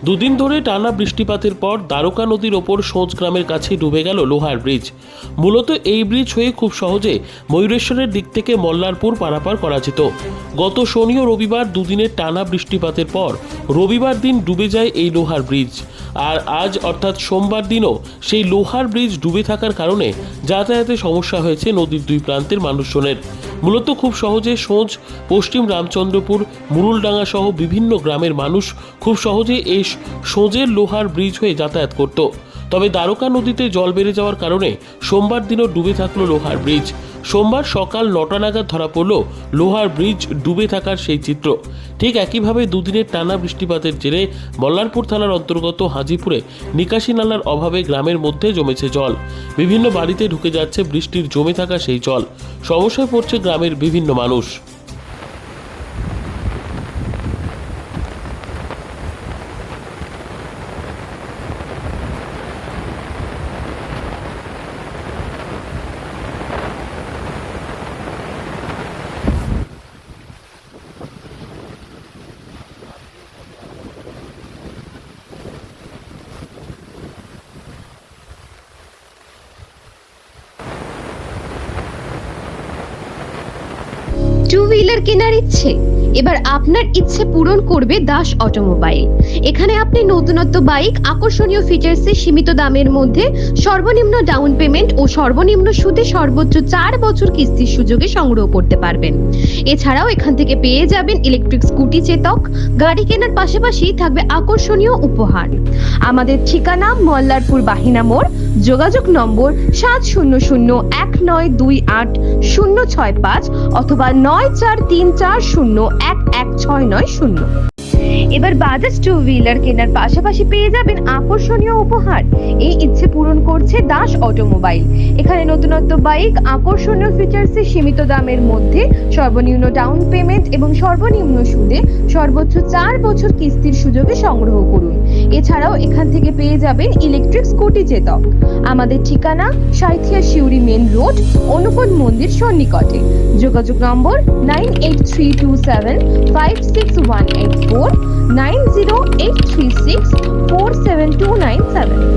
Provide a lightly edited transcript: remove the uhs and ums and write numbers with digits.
দুদিন ধরে টানা বৃষ্টিপাতের পর দ্বারকা নদীর ওপর সোজ গ্রামের কাছে ডুবে গেল লোহার ব্রিজ। মূলত এই ব্রিজ হয়ে খুব সহজে ময়ূরেশ্বরের দিক থেকে মল্লারপুর পারাপার করা যেত। গত শনি ও রবিবার দুদিনের টানা বৃষ্টিপাতের পর রবিবার দিন ডুবে যায় এই লোহার ব্রিজ। আর আজ অর্থাৎ সোমবার দিনও সেই লোহার ব্রিজ ডুবে থাকার কারণে যাতায়াতে সমস্যা হয়েছে নদীর দুই প্রান্তের মানুষজনের। মূলত খুব সহজে সোজ, পশ্চিম রামচন্দ্রপুর, মুরুলডাঙ্গা সহ বিভিন্ন গ্রামের মানুষ খুব সহজে এই সোজের লোহার ব্রিজ হয়ে যাতায়াত করত। তবে দ্বারকা নদীতে জল বেড়ে যাওয়ার কারণে সোমবার দিনও ডুবে থাকলো লোহার ব্রিজ। সোমবার সকাল 9টা নাগাদ ধরা পড়ল লোহার ব্রিজ ডুবে থাকার সেই চিত্র। ঠিক একইভাবে দুদিনের টানা বৃষ্টিপাতের জেরে মল্লারপুর থানার অন্তর্গত হাজিপুরে নিকাশি নালার অভাবে গ্রামের মধ্যে জমেছে জল। বিভিন্ন বাড়িতে ঢুকে যাচ্ছে বৃষ্টির জমে থাকা সেই জল। সমস্যায় পড়ছে গ্রামের বিভিন্ন মানুষ। টু হুইলার কেনার ইচ্ছে? এবার আপনার ইচ্ছে পূরণ করবে দাস অটোমোবাইল। এখানে আপনি নতুনত্ব বাইক আকর্ষণীয় ফিচার্সে সীমিত দামের মধ্যে সর্বনিম্ন ডাউন পেমেন্ট ও সর্বনিম্ন সুদে সর্বোচ্চ 4 বছর কিস্তির সুযোগে সংগ্রহ করতে পারবেন। এছাড়াও এখান থেকে পেয়ে যাবেন ইলেকট্রিক স্কুটি চেতক। গাড়ি কেনার পাশাপাশি থাকবে আকর্ষণীয় উপহার। আমাদের ঠিকানা মল্লারপুর বাহিনা মোড়। যোগাযোগ নম্বর 7001928065 অথবা 9434011690। এবার বাজাজ টু হুইলার কেনার পাশাপাশি পেয়ে যাবেন আকর্ষণীয় উপহার। এই ইচ্ছে পূরণ করছে দাস অটোমোবাইল। এখানে নতুনত্ব বাইক আকর্ষণীয় ফিচার্সে সীমিত দামের মধ্যে সর্বনিম্ন ডাউন পেমেন্ট এবং সর্বনিম্ন সুদে সর্বোচ্চ 4 বছর কিস্তির সুযোগে সংগ্রহ করুন। এছাড়াও এখান থেকে পেয়ে যাবেন ইলেকট্রিক স্কুটি চেতক। আমাদের ঠিকানা সাঁইথিয়া শিউরি মেন রোড, অনুকূল মন্দির সন্নিকটে। যোগাযোগ নম্বর 9832756184 9083647297।